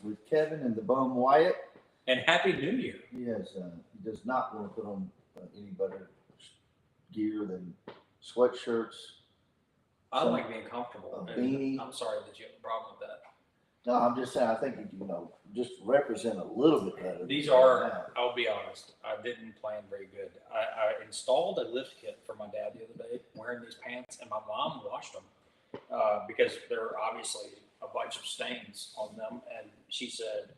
with Kevin and the bum Wyatt. And Happy New Year. He does not want to put on any better gear than sweatshirts. I like being comfortable. A beanie. I'm sorry that you have a problem with that. No, I'm just saying. I think just represent a little bit better. These are. I'll be honest. I didn't plan very good. I installed a lift kit for my dad the other day, wearing these pants, and my mom washed them because there are obviously a bunch of stains on them, and she said,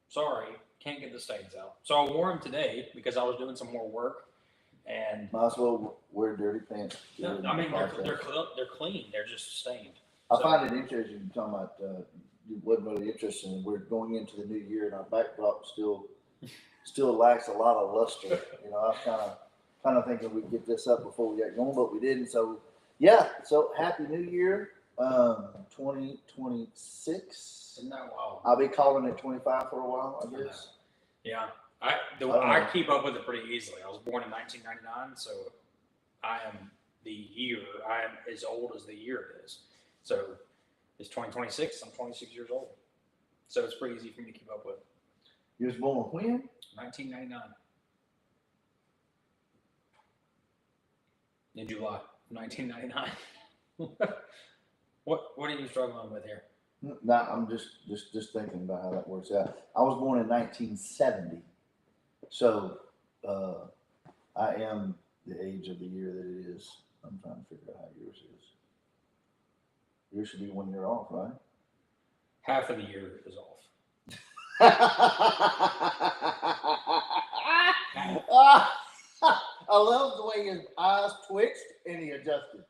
"Sorry, can't get the stains out." So I wore them today because I was doing some more work, and might as well wear dirty pants. No, I mean they're clean. They're just stained. I find it interesting talking about. It wasn't really interesting. We're going into the new year, and our backdrop still lacks a lot of luster. I was kind of thinking we'd get this up before we got going, but we didn't. So yeah. So happy New Year, 2026. Isn't that wild? I'll be calling it 25 for a while, I guess. Yeah. I keep up with it pretty easily. I was born in 1999, so I am as old as the year it is. So it's 2026. I'm 26 years old. So it's pretty easy for me to keep up with. You was born when? 1999. In July 1999. What are you struggling with here? No, I'm just thinking about how that works out. I was born in 1970. So I am the age of the year that it is. I'm trying to figure out how yours is. Yours should be 1 year off, right? Half of the year is off. I love the way his eyes twitched and he adjusted.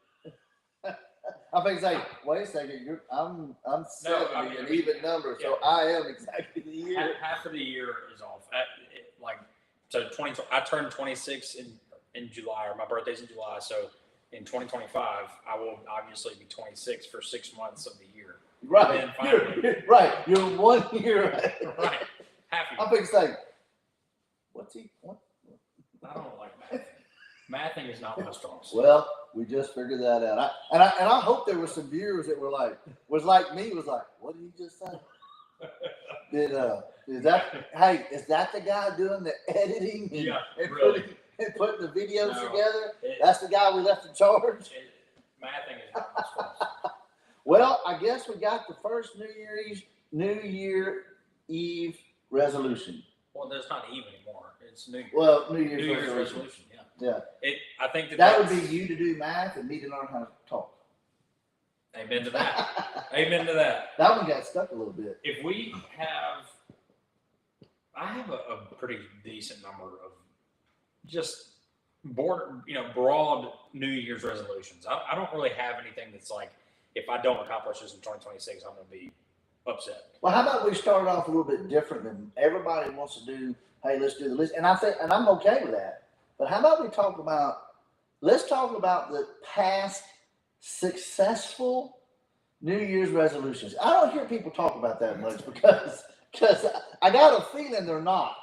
I think he's like, wait a second, I'm 70 an even number, so I am exactly the year. Half of the year is off. I turned 26 in July, or my birthday's in July, so in 2025, I will obviously be 26 for 6 months of the year. Right. And then finally, You're 1 year. Right. Half a year. I think it's like, what? I don't like math. Mathing is not my strong suit. Well, we just figured that out. I hope there were some viewers that was like me, what did he just say? Is that the guy doing the editing and putting the videos together? That's the guy we left in charge? Mathing is not my strong suit. Well, I guess we got the first New Year Eve resolution. Well, that's not Eve anymore. It's New Year. Well, New Year's resolution. Yeah. I think that would be you to do math and me to learn how to talk. Amen to that. Amen to that. That one got stuck a little bit. If I have a pretty decent number of just broad New Year's resolutions. I don't really have anything that's like, if I don't accomplish this in 2026, I'm going to be upset. Well, how about we start off a little bit different than everybody wants to do? Hey, let's do the list, and I'm okay with that. But how about let's talk about the past successful New Year's resolutions. I don't hear people talk about that much because I got a feeling they're not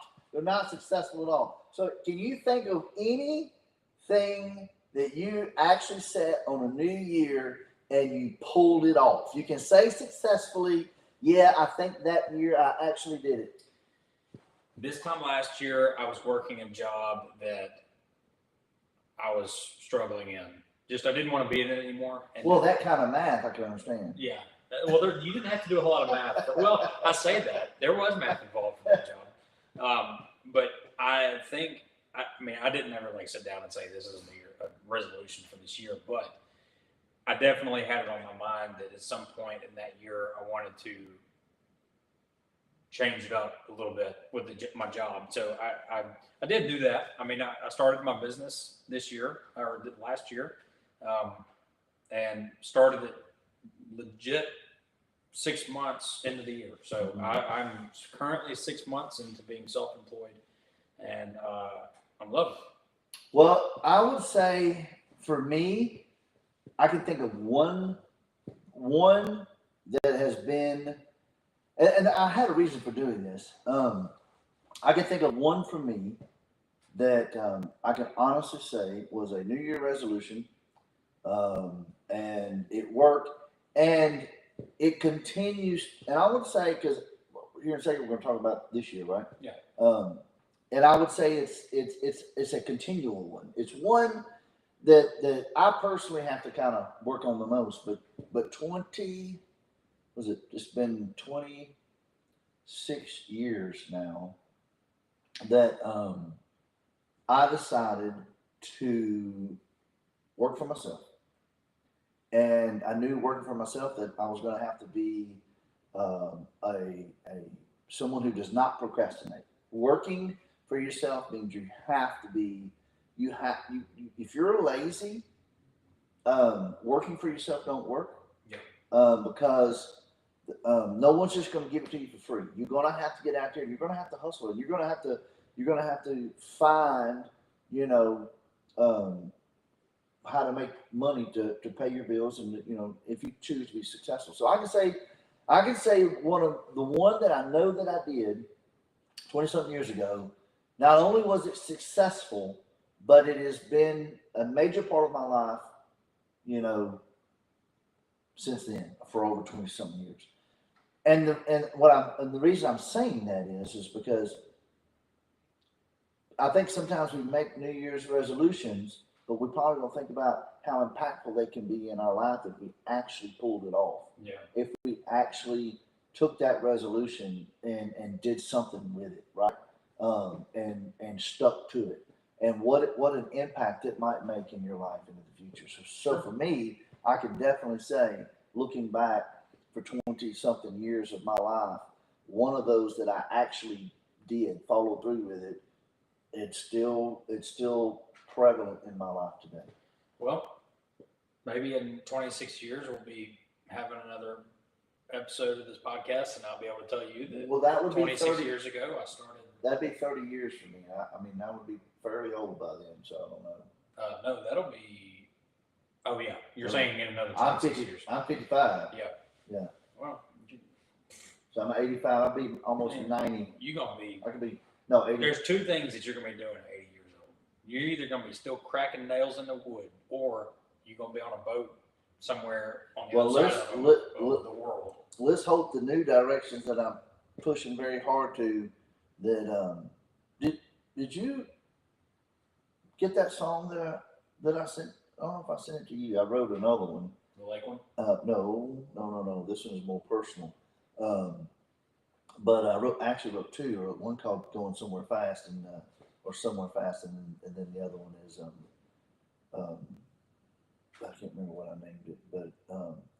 successful at all. So can you think of anything that you actually set on a new year and you pulled it off? You can say successfully, yeah, I think that year I actually did it. This time last year, I was working a job that I was struggling in. I didn't want to be in it anymore. And that kind of math, I can understand. Yeah. Well, you didn't have to do a whole lot of math. Well, I say that. There was math involved in that job. But I think, I didn't ever sit down and say this is a resolution for this year, but I definitely had it on my mind that at some point in that year, I wanted to change it up a little bit with my job. So I did do that. I started my business last year, and started it legit 6 months into the year. So I'm currently 6 months into being self-employed, and I'm loving it. Well, I would say for me, I can think of one that has been, and I had a reason for doing this. I can think of one for me that I can honestly say was a New Year resolution, and it worked, and it continues. And I would say, because here in a second, we're going to talk about this year, right? Yeah. And I would say it's a continual one. It's one that I personally have to kind of work on the most. But 20 was it? It's been 26 years now that I decided to work for myself. And I knew working for myself that I was going to have to be a someone who does not procrastinate. Working for yourself means you have to be. You if you're lazy, working for yourself don't work. Yeah. Because no one's just going to give it to you for free. You're going to have to get out there. You're going to have to hustle. You're going to have to. You're going to have to find. You know. How to make money to pay your bills, and if you choose to be successful. So I can say the one that I know that I did 20-something years ago. Not only was it successful, but it has been a major part of my life, since then for over 20-something years. And the reason I'm saying that is because I think sometimes we make New Year's resolutions, but we probably don't think about how impactful they can be in our life if we actually pulled it off. Yeah. If we actually took that resolution and did something with it, right? And stuck to it. And what an impact it might make in your life into the future. So for me, I can definitely say, looking back for 20-something years of my life, one of those that I actually did follow through with it, it's still prevalent in my life today. Well, maybe in 26 years we'll be having another episode of this podcast, and I'll be able to tell you that. That would 26 be 30 years ago I started. That'd be 30 years for me. I mean, that would be fairly old by then, so I don't know. No, that'll be. Oh yeah, you're saying in another 26 years. I'm 55. Yeah. Well, So I'm 85. I'll be almost 90. You're gonna be. I could be 80. There's two things that you're gonna be doing at 80 years old. You're either gonna be still cracking nails in the wood, or you're gonna be on a boat somewhere on the other side of the world. Let's hope the new directions that I'm pushing very hard to. That did you get that song that I sent? I don't know if I sent it to you. I wrote another one. The lake one? No. This one is more personal. But I wrote two. I wrote one called "Going Somewhere Fast" or "Somewhere Fast," and then the other one is I can't remember what I named it, but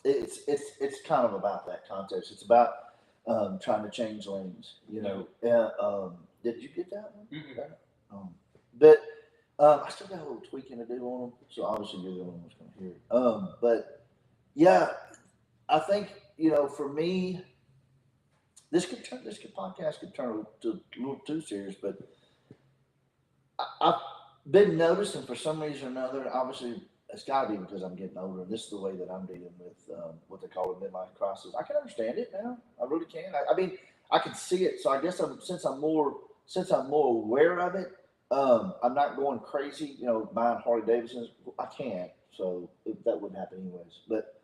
it's kind of about that context. It's about trying to change lanes. Did you get that one? Mm-hmm. But I still got a little tweaking to do on them, so obviously you're the one who's going to hear it. But yeah, I think for me, this podcast could turn to a little too serious, but I've been noticing for some reason or another. Obviously, it's got to be because I'm getting older, and this is the way that I'm dealing with what they call a midlife crisis. I can understand it now. I really can. I mean, I can see it. So I guess since I'm more aware of it, I'm not going crazy. Buying Harley Davidsons. I can't. So that wouldn't happen anyways. But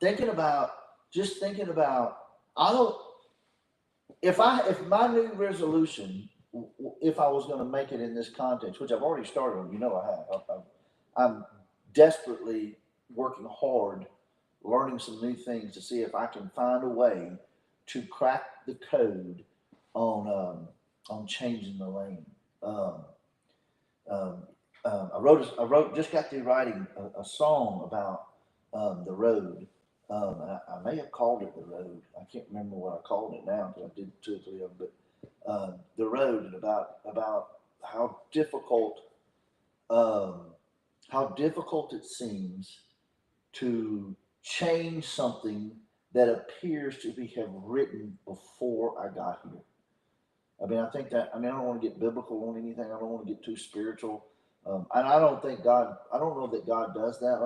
thinking about, if my new resolution, if I was going to make it in this context, which I've already started on, I have. I'm desperately working hard, learning some new things to see if I can find a way to crack the code on changing the lane. I just got through writing a song about the road. I may have called it The Road. I can't remember what I called it now because I did 2 or 3 of them. But the road, and about how difficult it seems to change something that appears to have written before I got here. I don't want to get biblical on anything. I don't want to get too spiritual. And I don't know that God does that. I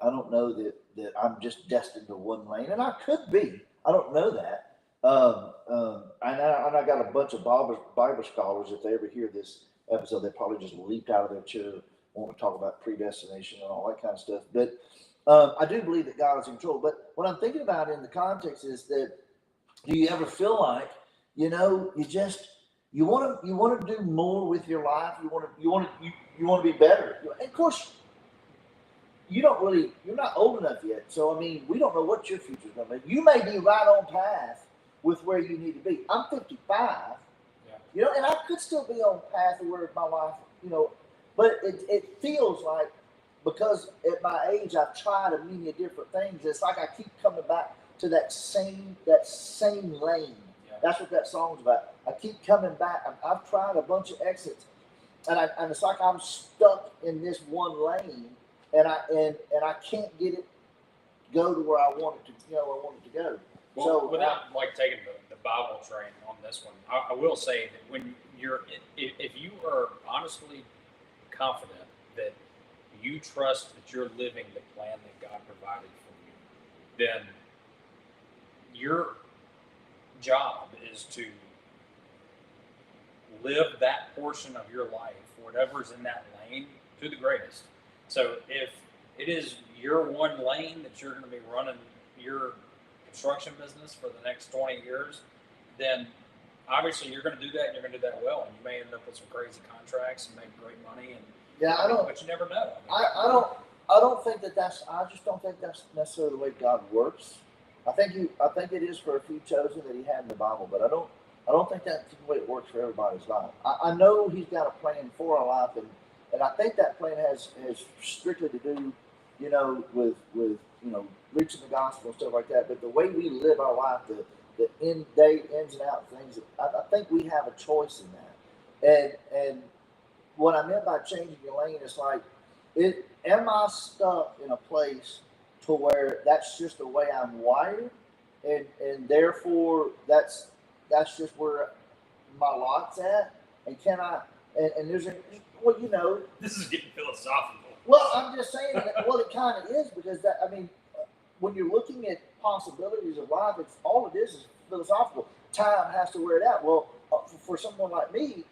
don't know that I'm just destined to one lane, and I could be. I don't know that. And I got a bunch of Bible scholars. If they ever hear this episode, they probably just leaped out of their chair, want to talk about predestination and all that kind of stuff. But I do believe that God is in control. But what I'm thinking about in the context is that, do you ever feel like, you want to do more with your life? You want to be better. And of course, you're not old enough yet. So I mean, we don't know what your future's going to be. You may be right on path with where you need to be. I'm 55. Yeah. And I could still be on path of where my life, but it feels like, because at my age I've tried a many different things. It's like I keep coming back to that same lane. Yeah. That's what that song's about. I keep coming back. I've tried a bunch of exits, and it's like I'm stuck in this one lane, and I can't get it go to where I want it to. I want it to go. Well, So without taking the Bible train on this one, I will say that when if you are honestly confident that you trust that you're living the plan that God provided for you, then your job is to live that portion of your life, whatever's in that lane, to the greatest. So if it is your one lane that you're going to be running your construction business for the next 20 years, then obviously you're going to do that, and you're going to do that well, and you may end up with some crazy contracts and make great money. And but you never know. I don't think that's. I just don't think that's necessarily the way God works. I think it is for a few chosen that He had in the Bible, but I don't think that's the way it works for everybody's life. I know He's got a plan for our life, and I think that plan has strictly to do, with reaching the gospel and stuff like that. But the way we live our life, the ins and outs things, I think we have a choice in that. And what I meant by changing your lane is like, am I stuck in a place to where that's just the way I'm wired, and therefore that's just where my lot's at, and can I? And there's this is getting philosophical. Well, I'm just saying that. Well, it kind of is, because when you're looking at possibilities of life, it's all it is philosophical. Time has to wear it out. Well, for someone like me,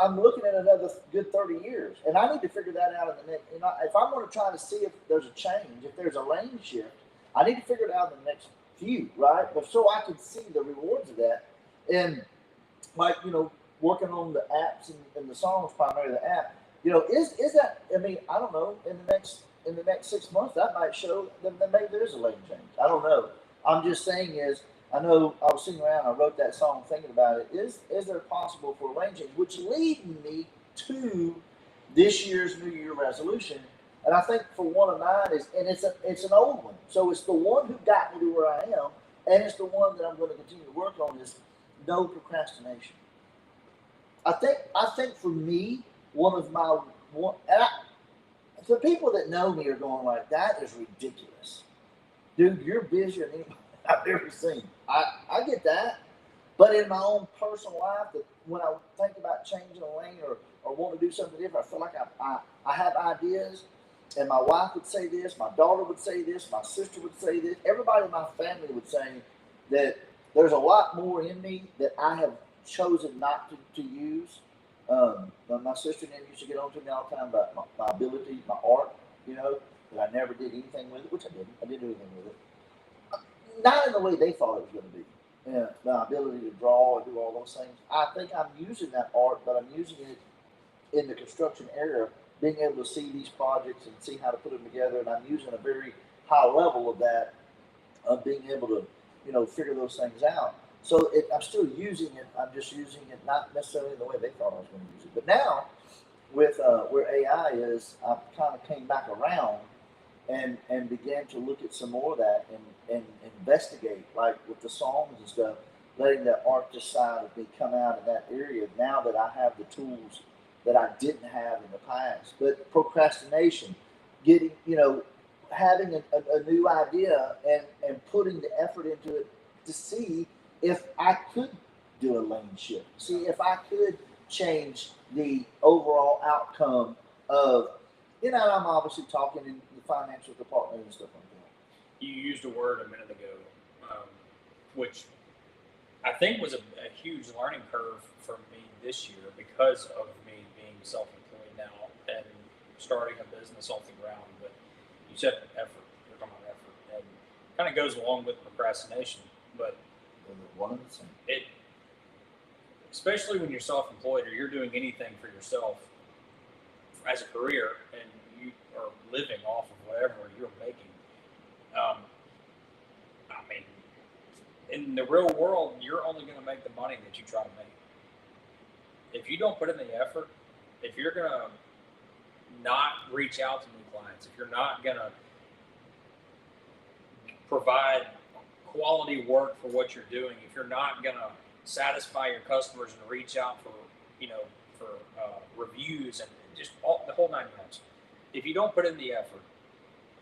I'm looking at another good 30 years, and I need to figure that out in the next. If I'm going to try to see if there's a change, if there's a lane shift, I need to figure it out in the next few, right? But so I can see the rewards of that, and working on the apps and the songs, primarily the app. Is that? I mean, I don't know. In the next 6 months, that might show that maybe there is a lane change. I don't know. I'm just saying I know I was sitting around, I wrote that song thinking about it. Is there possible for a lane change? Which leading me to this year's New Year resolution. And I think for one of mine it's an old one. So it's the one who got me to where I am, and it's the one that I'm going to continue to work on, is no procrastination. I think for me, the people that know me are going like, that is ridiculous. Dude, you're busier than anybody I've ever seen. I get that. But in my own personal life, that when I think about changing a lane or want to do something different, I feel like I have ideas, and my wife would say this, my daughter would say this, my sister would say this, everybody in my family would say that there's a lot more in me that I have chosen not to use. My sister and them used to get on to me all the time about my ability, my art, that I never did anything with it, which I didn't. I didn't do anything with it. Not in the way they thought it was going to be. My ability to draw and do all those things. I think I'm using that art, but I'm using it in the construction area, being able to see these projects and see how to put them together. And I'm using a very high level of that, of being able to, figure those things out. So I'm still using it. I'm just using it not necessarily the way they thought I was going to use it. But now, with where AI is, I kind of came back around and began to look at some more of that and investigate, like with the songs and stuff, letting the artist side of me come out in that area now that I have the tools that I didn't have in the past. But procrastination, getting, having a new idea and putting the effort into it to see if I could do a lane shift, see if I could change the overall outcome of, I'm obviously talking in the financial department and stuff like that. You used a word a minute ago, which I think was a huge learning curve for me this year because of me being self-employed now and starting a business off the ground. But you said effort. You're talking about effort, and kind of goes along with procrastination. But One of the same. it, especially when you're self-employed or you're doing anything for yourself as a career, and you are living off of whatever you're making. I mean, in the real world, you're only going to make the money that you try to make. If you don't put in the effort, if you're going to not reach out to new clients, if you're not going to provide quality work for what you're doing, if you're not going to satisfy your customers and reach out for, for reviews and just the whole 9 yards, if you don't put in the effort,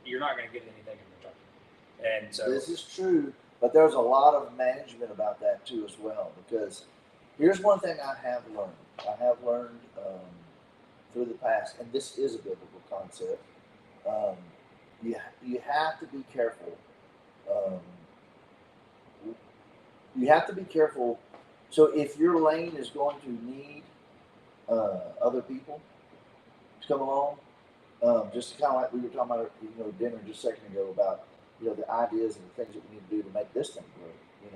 you're not going to get anything in return. And so this is true, but there's a lot of management about that too as well, because here's one thing I have learned. I have learned through the past, and this is a biblical concept. You have to be careful. You have to be careful. So if your lane is going to need other people to come along, just kind of like we were talking about, dinner just a second ago about, the ideas and the things that we need to do to make this thing grow.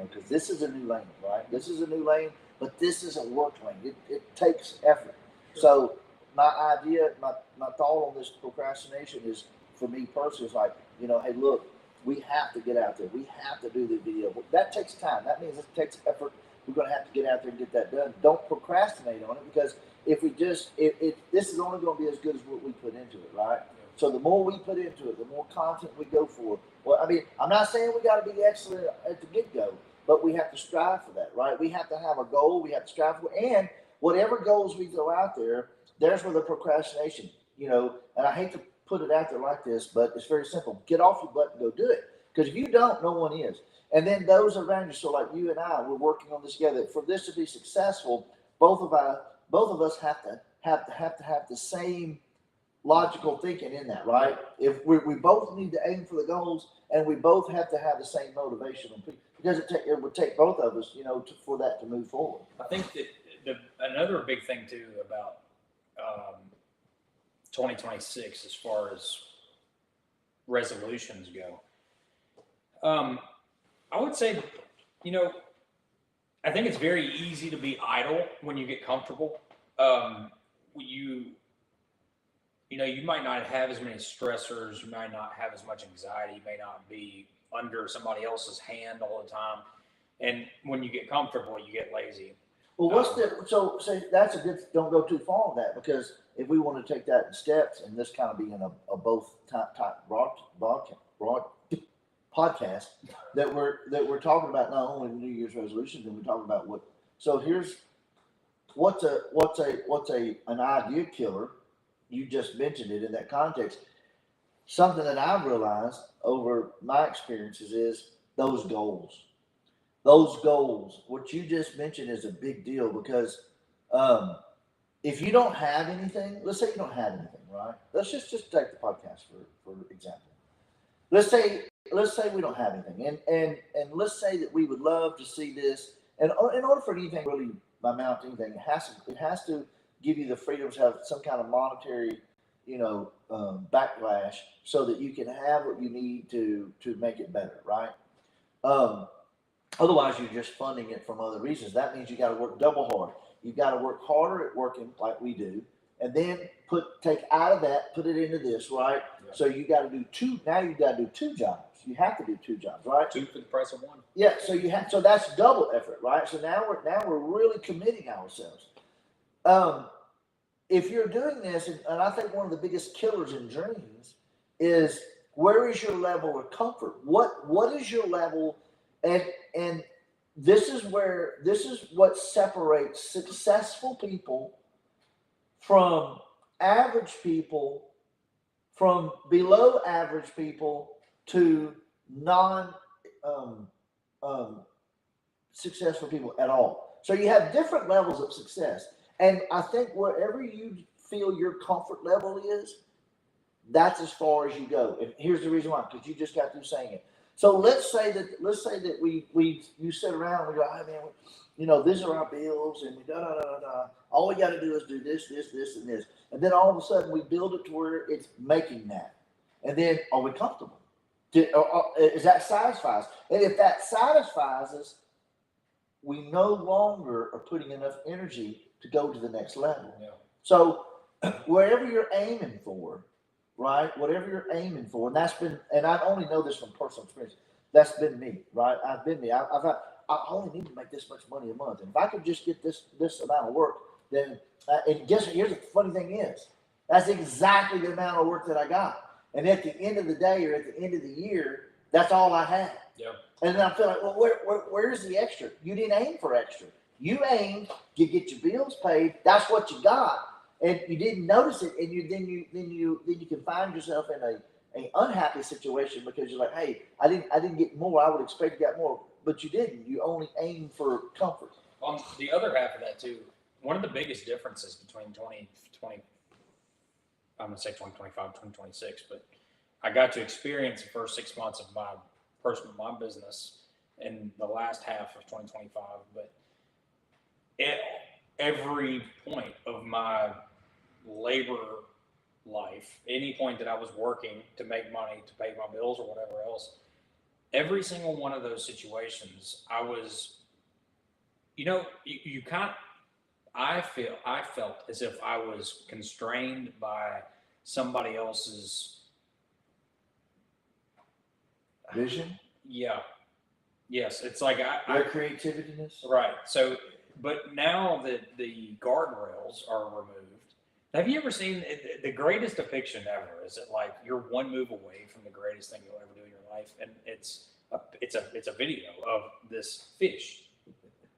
Because this is a new lane, right? This is a new lane, but this is a work lane. It takes effort. So my idea, my thought on this procrastination is, for me personally, is like, hey, look, we have to get out there. We have to do the video. That takes time. That means it takes effort. We're going to have to get out there and get that done. Don't procrastinate on it, because if we just, this is only going to be as good as what we put into it, right? So the more we put into it, the more content we go for. Well, I mean, I'm not saying we got to be excellent at the get-go, but we have to strive for that, right? We have to have a goal. We have to strive for it. And whatever goals we throw out there, there's where the procrastination, and I hate to put it out there like this, but it's very simple. Get off your butt and go do it. Because if you don't, no one is. And then those around you, so like you and I, we're working on this together. For this to be successful, both of us have to have the same logical thinking in that, right? If we both need to aim for the goals, and we both have to have the same motivation, because it would take both of us, for that to move forward. I think that another big thing too about 2026, as far as resolutions go, I would say, I think it's very easy to be idle when you get comfortable. You might not have as many stressors. You might not have as much anxiety. You may not be under somebody else's hand all the time. And when you get comfortable, you get lazy. Well, so that's a good, don't go too far on that, because if we want to take that in steps, and this kind of being a both type broad podcast that we're talking about, not only New Year's resolutions, and we're talking about what. So here's what's an idea killer. You just mentioned it in that context. Something that I've realized over my experiences is those goals. Those goals, what you just mentioned, is a big deal, because if you don't have anything, let's say you don't have anything, right? Let's just take the podcast for example. Let's say we don't have anything, and let's say that we would love to see this. And in order for anything really amount to anything, it has to give you the freedom to have some kind of monetary, backlash, so that you can have what you need to make it better, right? Otherwise, you're just funding it from other reasons. That means you got to work double hard. You've got to work harder at working like we do, and then take out of that, put it into this, right? Yeah. So you got to do two. Now you got to do 2 jobs. You have to do 2 jobs, right? 2 for the price of 1. Yeah. So that's double effort, right? So now we're really committing ourselves. If you're doing this, and I think one of the biggest killers in dreams is, where is your level of comfort? What is your level? And this is what separates successful people from average people, from below average people to successful people at all. So you have different levels of success. And I think wherever you feel your comfort level is, that's as far as you go. And here's the reason why, because you just got through saying it. So let's say that you sit around and we go, hey man, these are our bills, and we all we got to do is do this, and this, and then all of a sudden we build it to where it's making that. And then are we comfortable? Is that satisfies? And if that satisfies us, we no longer are putting enough energy to go to the next level. Yeah. So wherever you're aiming for, right? Whatever you're aiming for, and that's been, and I only know this from personal experience. That's been me, right? I've been me. I've had, I only need to make this much money a month, and if I could just get this amount of work, then and guess here's the funny thing is, that's exactly the amount of work that I got. And at the end of the day or at the end of the year, that's all I had. Yeah. And then I feel like, well, where's the extra? You didn't aim for extra. You aimed to get your bills paid. That's what you got, and you didn't notice it. And then you can find yourself in a unhappy situation because you're like, hey, I didn't get more. I would expect to get more, but you didn't. You only aimed for comfort. On the other half of that too, one of the biggest differences between 2020, I'm gonna say 2025, 2026, but I got to experience the first 6 months of my business in the last half of 2025, but at every point of my labor life, any point that I was working to make money to pay my bills or whatever else, every single one of those situations, I was, you kind of, I felt as if I was constrained by somebody else's Vision, yeah. Yes. It's like their creativeness. right. So, but now that the guardrails are removed, have you ever seen the greatest depiction ever? Is it like you're one move away from the greatest thing you'll ever do in your life? And it's a video of this fish.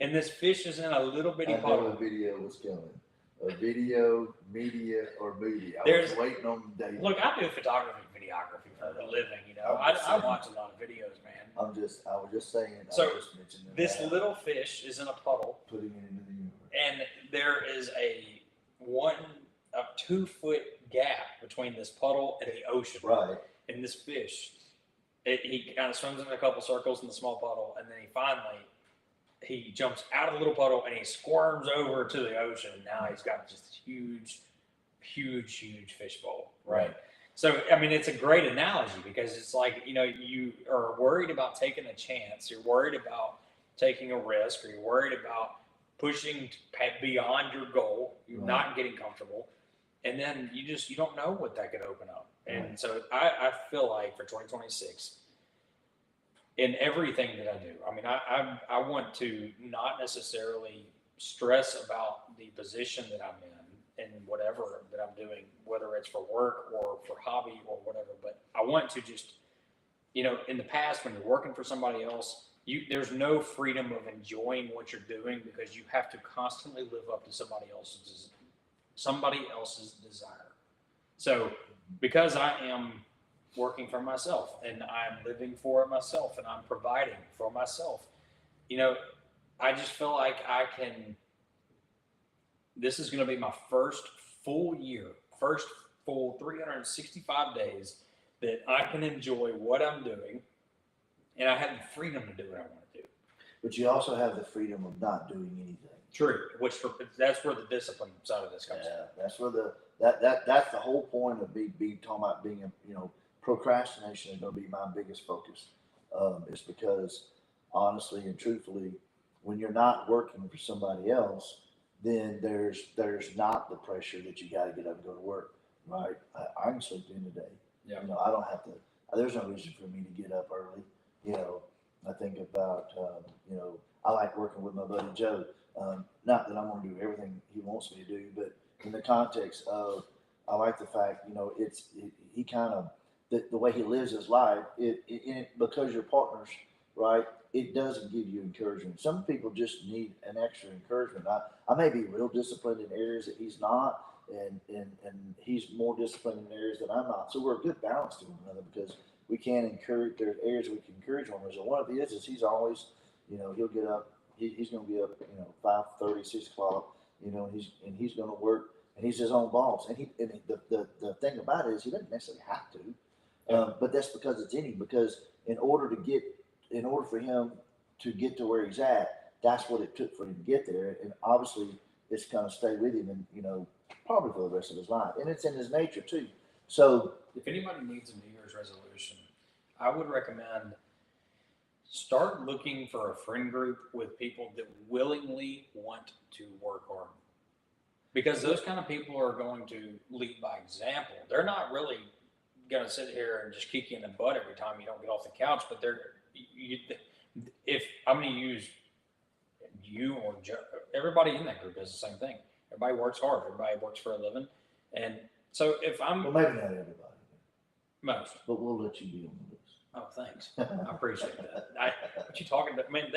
And this fish is in a little bitty I know puddle. a video was coming. A video, media, or movie. I There's- was waiting on the day. Look, I do photography, videography for a living. I watch a lot of videos, man. I was just saying. So, I just mentioned This that, little fish is in a puddle, putting it into the universe. and there is a 2 foot gap between this puddle and the ocean. Right. And this fish, he kind of swims in a couple circles in the small puddle, and then he jumps out of the little puddle and he squirms over to the ocean. Now he's got just this huge fish bowl, right? So, I mean, it's a great analogy because it's like, you are worried about taking a chance. You're worried about taking a risk, or you're worried about pushing beyond your goal. You're not getting comfortable. And then you don't know what that could open up. And so I feel like for 2026, in everything that I do, I mean, I want to not necessarily stress about the position that I'm in whatever that I'm doing, whether it's for work or for hobby or whatever. But I want to just, in the past, when you're working for somebody else, there's no freedom of enjoying what you're doing because you have to constantly live up to somebody else's desire. So because I am working for myself and I'm living for myself and I'm providing for myself, I just feel like this is going to be my first full 365 days that I can enjoy what I'm doing, and I have the freedom to do what I want to do. But you also have the freedom of not doing anything. True, that's where the discipline side of this comes in. That's where that's the whole point of talking about being procrastination is going to be my biggest focus. Is because honestly and truthfully, when you're not working for somebody else, then there's not the pressure that you got to get up and go to work, right? I can sleep in the day. Yeah. I don't have to. There's no reason for me to get up early. I think about I like working with my buddy Joe. Not that I'm going to do everything he wants me to do, but in the context of I like the fact he kind of the way he lives his life. Because you're partners, right? It doesn't give you encouragement. Some people just need an extra encouragement. I may be real disciplined in areas that he's not, and he's more disciplined in areas that I'm not. So we're a good balance to one another because we can encourage. There's areas we can encourage one another. So one of the is he's always, he'll get up. He's going to be up, 5:30, 6 o'clock. And he's going to work, and he's his own boss. And the thing about it is he doesn't necessarily have to, but that's because it's in him. Because in order for him to get to where he's at, that's what it took for him to get there. And obviously, it's going to stay with him, and probably for the rest of his life. And it's in his nature too. So if anybody needs a New Year's Year's resolution, I would recommend start looking for a friend group with people that willingly want to work hard. Because those kind of people are going to lead by example. They're not really going to sit here and just kick you in the butt every time you don't get off the couch, but if I'm going to use you or everybody in that group does the same thing. Everybody works hard. Everybody works for a living. And so if I'm Well, maybe not everybody, most, but we'll let you be on the list. oh, thanks. I appreciate that. What you talking about? Man,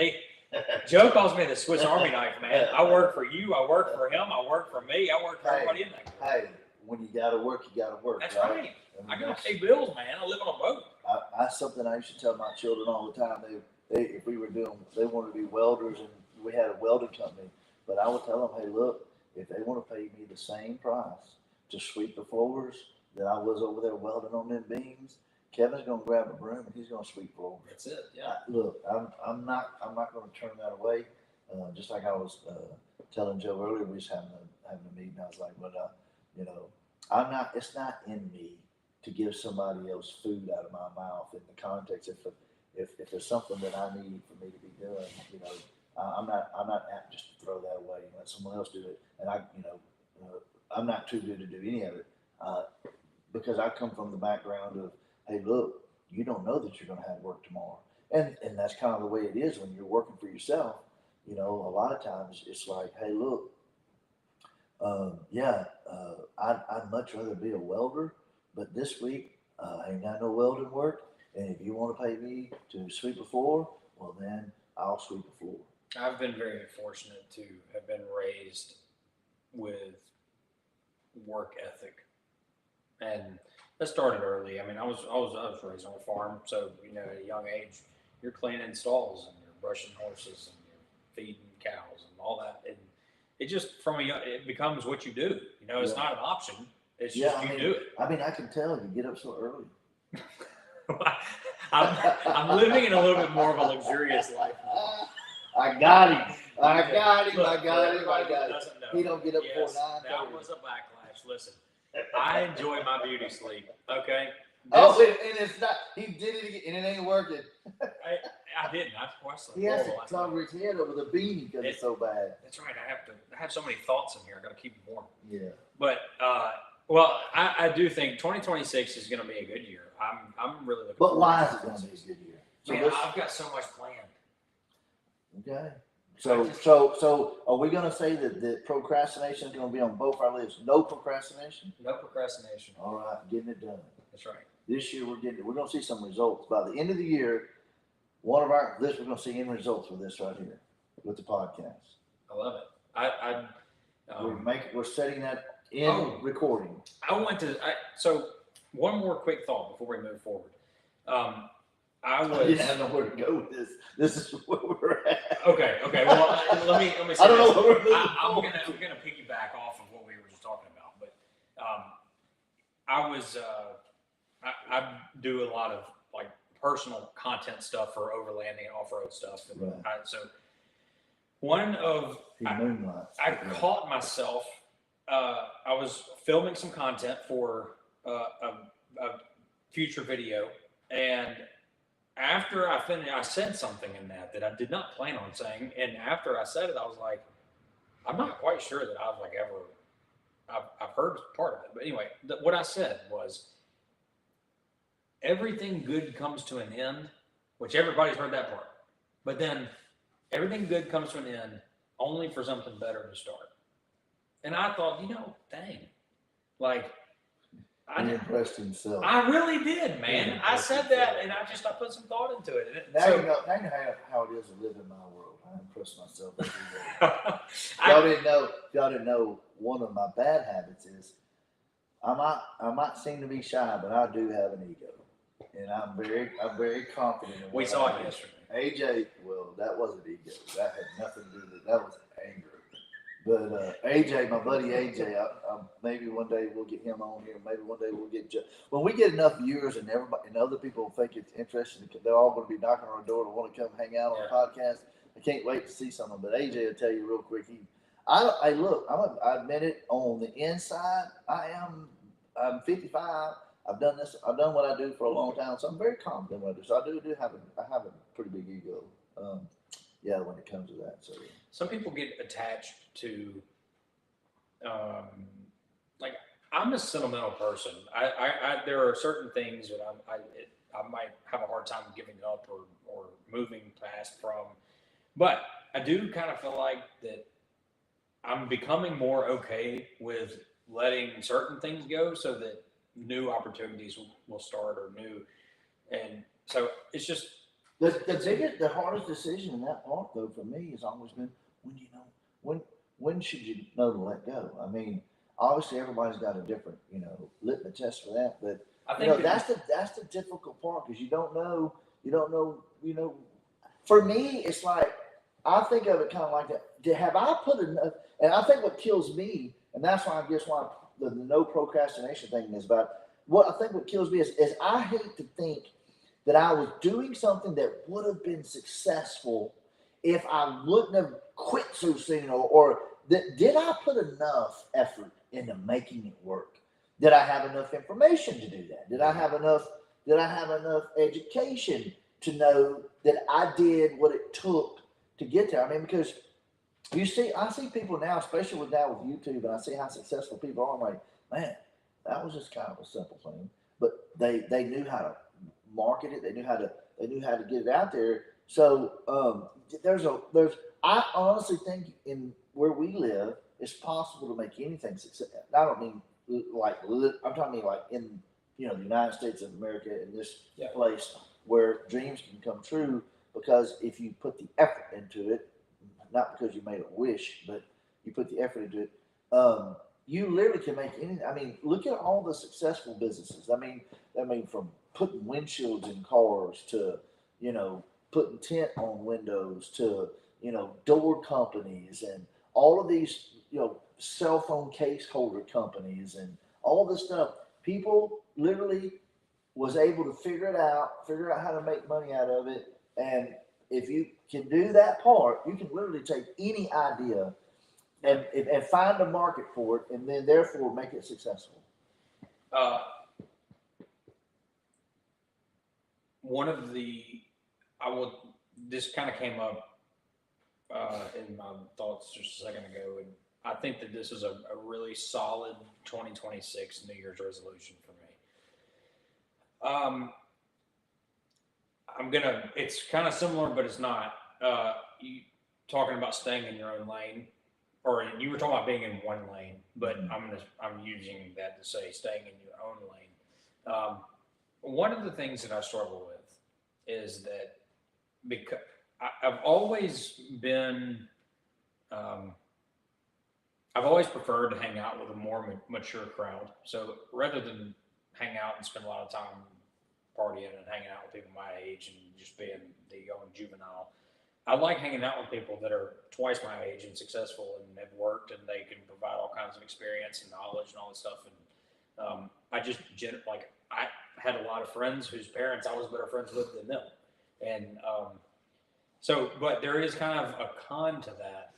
Joe calls me the Swiss Army knife, man. I work for you. I work for him. I work for me. I work for everybody in that group. Hey, when you gotta work, you gotta work. That's right. right. I mean, I gotta pay bills, man. I live on a boat. That's something I used to tell my children all the time. If we were doing, they wanted to be welders, and we had a welding company. But I would tell them, hey, look, if they want to pay me the same price to sweep the floors that I was over there welding on them beams, Kevin's gonna grab a broom and he's gonna sweep floors. That's it. Yeah. Look, I'm not gonna turn that away. Just like I was telling Joe earlier, we was having a meeting. I was like, but you know, it's not in me to give somebody else food out of my mouth in the context if there's something that I need for me to be doing, you know, I'm not apt just to throw that away and let someone else do it. And I'm not too good to do any of it because I come from the background of, hey, look, you don't know that you're going to have work tomorrow. And that's kind of the way it is when you're working for yourself. You know, a lot of times it's like, hey, look, I'd much rather be a welder, but this week I ain't got no welding work. And if you want to pay me to sweep a floor, well, then I'll sweep a floor. I've been very fortunate to have been raised with work ethic, and that started early. I mean, I was raised on a farm, so you know, at a young age, you're cleaning stalls and you're brushing horses and you're feeding cows and all that, and it just it becomes what you do. You know, it's not an option. It's just you do it. I mean, I can tell you get up so early. I'm living in a little bit more of a luxurious life now. I got him. I got him. Doesn't know. He don't get up before 9:30. That was a backlash. Listen, I enjoy my beauty sleep. Okay. And it's not. He did it again, and it ain't working. I didn't. He has to cover his head over the beanie because it's so bad. That's right. I have so many thoughts in here. I got to keep them warm. Yeah. But well, I do think 2026 is going to be a good year. I'm really looking. But why is it going to be a good year? So man, I've got so much planned. Okay. So are we going to say that procrastination is going to be on both our lists? No procrastination? No procrastination. All right, getting it done. That's right. This year we're going to see some results. By the end of the year, we're going to see end results with this right here, with the podcast. I love it. We're setting that in recording. So one more quick thought before we move forward. I didn't have nowhere to go with this. This is where we're at. Okay. Well, let me say I don't know this. what we're moving I'm forward gonna piggyback off of what we were just talking about, but I do a lot of like personal content stuff for overlanding and off-road stuff, and Right. so one of I caught myself. I was filming some content for a future video, and after I finished, I said something in that I did not plan on saying. And after I said it, I was like, I'm not quite sure that I've heard part of it. But anyway, what I said was, everything good comes to an end, which everybody's heard that part. But then everything good comes to an end only for something better to start. And I thought, dang, like, He impressed himself. I really did, man. I said that, and I put some thought into it. Now you know how it is to live in my world. I impress myself every day. Y'all didn't know one of my bad habits is I might seem to be shy, but I do have an ego, and I'm very confident. We saw it yesterday. AJ, well, that wasn't ego. That had nothing to do with it. That was anger. But AJ, my buddy AJ, maybe one day we'll get him on here. Maybe one day we'll get when we get enough viewers and everybody and other people think it's interesting. They're all going to be knocking on our door to want to come hang out on the podcast. I can't wait to see something. But AJ will tell you real quick. I admit it. On the inside, I'm 55. I've done this. I've done what I do for a long time, so I'm very confident in what I do. So I have a pretty big ego. Yeah, when it comes to that. So yeah. Some people get attached to, um, like I'm a sentimental person. There are certain things that I might have a hard time giving up or moving past from, but I do kind of feel like that I'm becoming more okay with letting certain things go so that new opportunities will start or new. And so it's just, The hardest decision in that part though for me has always been when you know when when should you know to let go? I mean, obviously everybody's got a different litmus test for that, but I think that, that's the difficult part because you don't know For me, it's like I think of it kind of like that. Have I put enough? And I think what kills me, and that's why I guess why the no procrastination thing is about. What I think what kills me is I hate to think that I was doing something that would have been successful if I wouldn't have quit so soon, or that did I put enough effort into making it work? Did I have enough information to do that? Did I have enough education to know that I did what it took to get there? I mean, because I see people now, especially with YouTube, and I see how successful people are. I'm like, man, that was just kind of a simple thing, but they knew how to market it. They knew how to get it out there. So there's I honestly think in where we live, it's possible to make anything success. I don't mean I'm talking like in the United States of America, in this yeah. place where dreams can come true because if you put the effort into it, not because you made a wish, but you put the effort into it. You literally can make any. I mean, look at all the successful businesses. I mean, from putting windshields in cars to, putting tint on windows to, door companies and all of these, cell phone case holder companies and all this stuff. People literally was able to figure out how to make money out of it. And if you can do that part, you can literally take any idea and find a market for it, and then therefore make it successful. Uh, one of the, this kind of came up in my thoughts just a second ago, and I think that this is a really solid 2026 New Year's resolution for me. It's kind of similar, but it's not. You talking about staying in your own lane, or you were talking about being in one lane, but I'm using that to say staying in your own lane. One of the things that I struggle with is that because I've always been, I've always preferred to hang out with a more mature crowd. So rather than hang out and spend a lot of time partying and hanging out with people my age and just being the young juvenile, I like hanging out with people that are twice my age and successful and have worked and they can provide all kinds of experience and knowledge and all this stuff. And I had a lot of friends whose parents I was better friends with than them. And but there is kind of a con to that.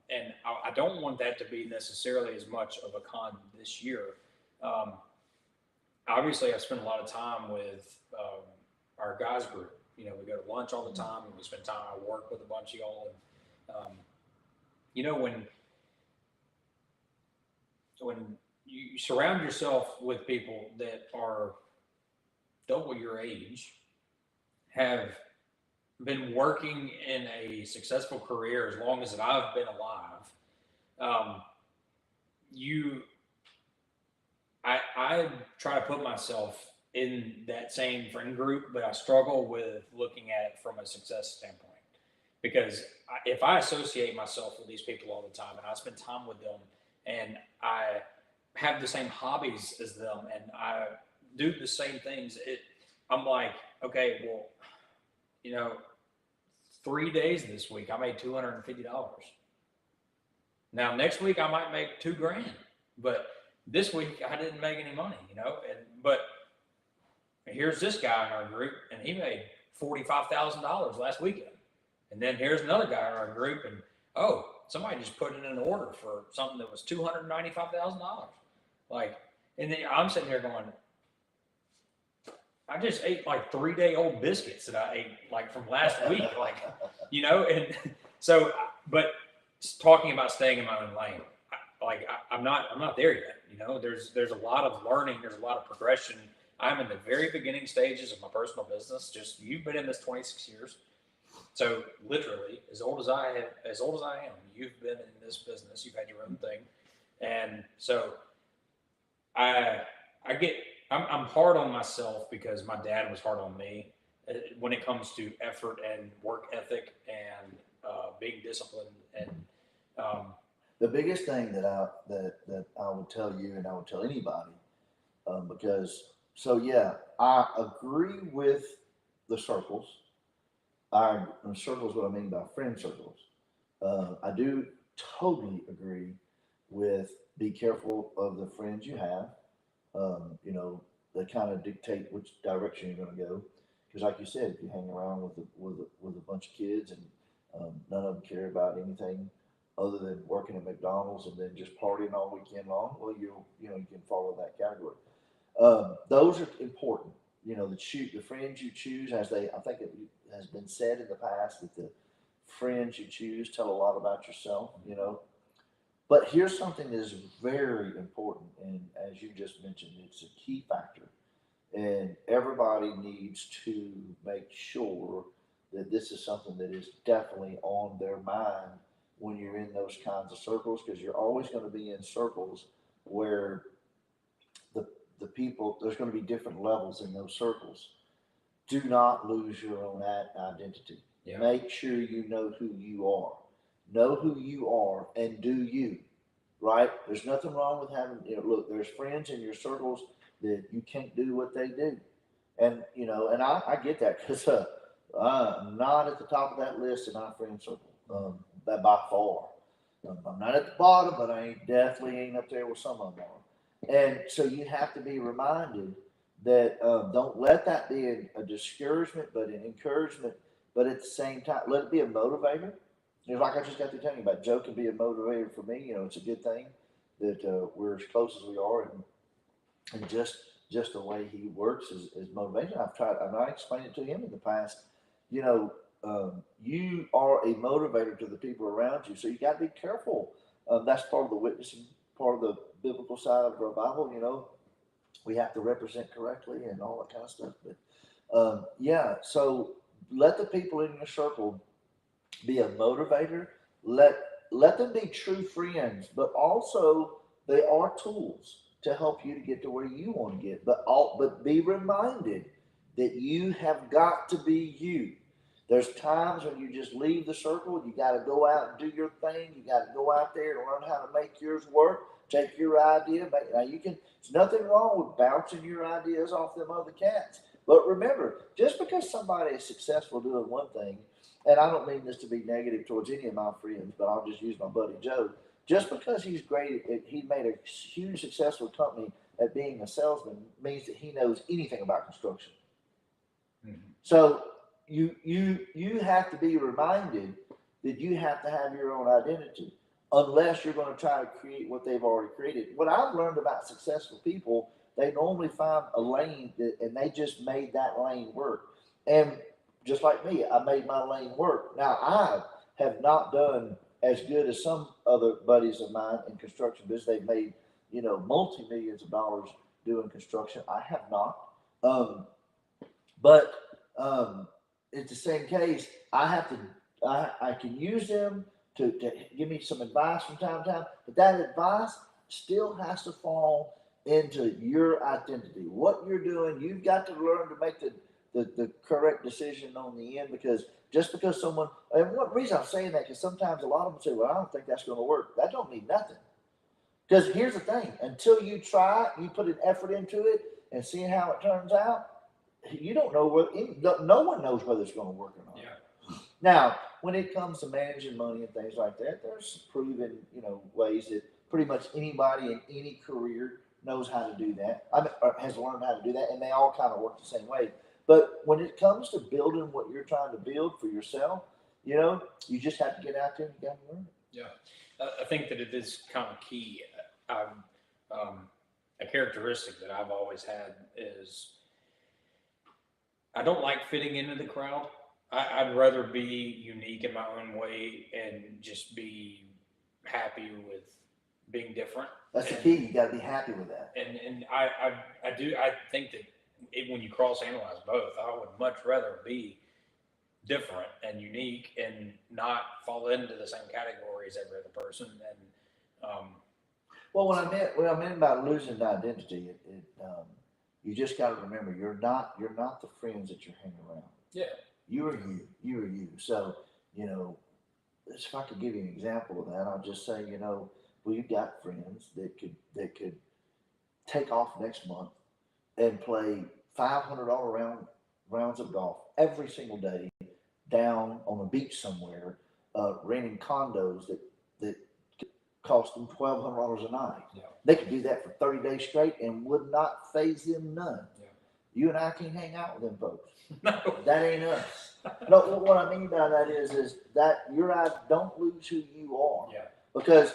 And I don't want that to be necessarily as much of a con this year. Obviously, I spend a lot of time with our guys group. We go to lunch all the time, and we spend time. I work with a bunch of y'all, and when you surround yourself with people that are double your age, have been working in a successful career as long as I've been alive, I try to put myself in that same friend group, but I struggle with looking at it from a success standpoint. Because if I associate myself with these people all the time and I spend time with them and I have the same hobbies as them and I do the same things, I'm like, okay, well, 3 days this week, I made $250. Now, next week, I might make $2,000, but this week I didn't make any money, but here's this guy in our group and he made $45,000 last weekend. And then here's another guy in our group and, somebody just put in an order for something that was $295,000. And then I'm sitting here going, I just ate like 3-day-old biscuits that I ate like from last week, like, and so, but talking about staying in my own lane, I'm not there yet. There's a lot of learning, there's a lot of progression. I'm in the very beginning stages of my personal business. Just you've been in this 26 years, so literally as old as I am, you've been in this business. You've had your own thing, and so I I get I'm hard on myself because my dad was hard on me when it comes to effort and work ethic and being disciplined and um, The biggest thing that I would tell you, and I would tell anybody, because so yeah, I agree with the circles. Circles, what I mean by friend circles. I do totally agree with be careful of the friends you have. They kind of dictate which direction you're going to go. Because, like you said, if you hang around with a bunch of kids and none of them care about anything other than working at McDonald's and then just partying all weekend long, well, you can follow that category. Those are important. The friends you choose, I think it has been said in the past that the friends you choose tell a lot about yourself. But here's something that is very important, and as you just mentioned, it's a key factor, and everybody needs to make sure that this is something that is definitely on their mind when you're in those kinds of circles, because you're always going to be in circles where the the people there's going to be different levels in those circles. Do not lose your own identity. yeah. Make sure you know who you are. Know who you are and do you. Right? There's nothing wrong with having. Look, there's friends in your circles that you can't do what they do, and I get that because I'm not at the top of that list in our friend circle. That by far. I'm not at the bottom, but I definitely ain't up there with some of them are. And so you have to be reminded that don't let that be a discouragement, but an encouragement. But at the same time, let it be a motivator. Like I just got to telling you about, Joe can be a motivator for me. It's a good thing that we're as close as we are, and just the way he works is motivation. I explained it to him in the past. You know, you are a motivator to the people around you, so you got to be careful. That's part of the witnessing, part of the biblical side of our Bible. We have to represent correctly and all that kind of stuff. But yeah, so let the people in your circle be a motivator. Let let them be true friends, but also they are tools to help you to get to where you want to get. But be reminded that you have got to be you. There's times when you just leave the circle. You got to go out and do your thing. You got to go out there and learn how to make yours work. Take your idea. Now you can. There's nothing wrong with bouncing your ideas off them other cats. But remember, just because somebody is successful doing one thing, and I don't mean this to be negative towards any of my friends, but I'll just use my buddy Joe. Just because he's great, he made a huge successful company at being a salesman means that he knows anything about construction. Mhm. So you have to be reminded that you have to have your own identity, unless you're going to try to create what they've already created. What I've learned about successful people, they normally find a lane and they just made that lane work. And just like me, I made my lane work. Now I have not done as good as some other buddies of mine in construction business. They've made multi millions of dollars doing construction. I have not. Um, but it's the same case. I have to. I can use them to give me some advice from time to time, but that advice still has to fall into your identity. What you're doing, you've got to learn to make the correct decision on the end, because just because someone, and one reason I'm saying that, because sometimes a lot of them say, well, I don't think that's going to work. That don't mean nothing. Because here's the thing, until you try it, you put an effort into it and see how it turns out, you don't know no one knows whether it's going to work or not. Yeah. Now, when it comes to managing money and things like that, there's proven, ways that pretty much anybody in any career knows how to do that. Or has learned how to do that, and they all kind of work the same way. But when it comes to building what you're trying to build for yourself, you just have to get out there and you got to learn it. Yeah, I think that it is kind of key. A characteristic that I've always had is I don't like fitting into the crowd. I'd rather be unique in my own way and just be happy with being different. That's the And- key. You got to be happy with that. And I think that when you cross analyze both, I would much rather be different and unique and not fall into the same category as every other person. And Well, what I meant by losing the identity, you just got to remember you're not the friends that you're hanging around. yeah, You are you. You are you. So, if I could give you an example of that, I'll just say, well, you've got friends that could take off next month and play $500 rounds of golf every single day down on the beach somewhere, renting condos that cost them $1,200 a night. Yeah. They could do that for 30 days straight and would not faze them none. Yeah. You and I can't hang out with them folks. no, That ain't us. No, what I mean by that is that don't lose who you are. yeah, Because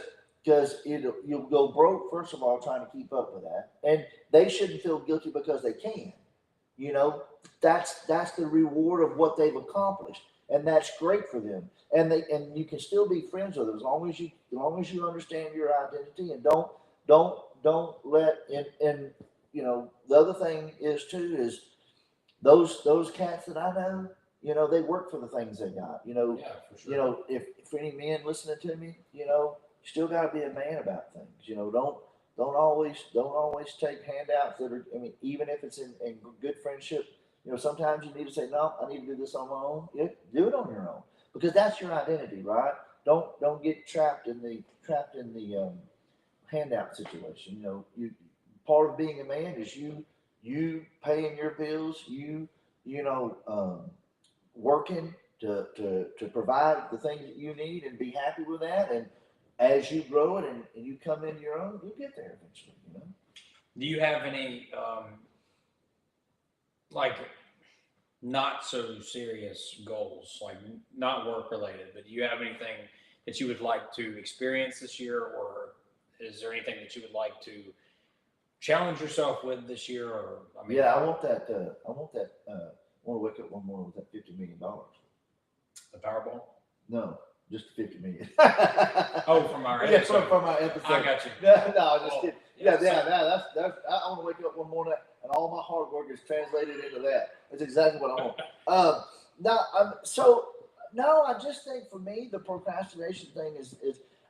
you'll go broke, first of all, trying to keep up with that. And they shouldn't feel guilty because they can. That's the reward of what they've accomplished. And that's great for them. And you can still be friends with them as long as you understand your identity and don't let and the other thing is too is those cats that I know, they work for the things they got. yeah, for sure. If for any men listening to me, you still got to be a man about things. Don't always take handouts that are. I mean, even if it's in good friendship, sometimes you need to say, no, I need to do this on my own. Yeah, do it on your own because that's your identity, right? Don't get trapped in the handout situation. Part of being a man is you paying your bills, working to provide the things that you need and be happy with that. And as you grow it and you come into your own, you'll get there eventually. Do you have any like not so serious goals, like not work related, but do you have anything that you would like to experience this year, or is there anything that you would like to challenge yourself with this year? Or Yeah, I want that. I want to wake up one morning with that $50 million. the Powerball. No, just $50 million. Oh, from our yeah, episode. from our episode. I got you. No, I just Well, kidding. yeah, That's. I want to wake up one morning and all my hard work is translated into that. That's exactly what I want. I just think for me the procrastination thing is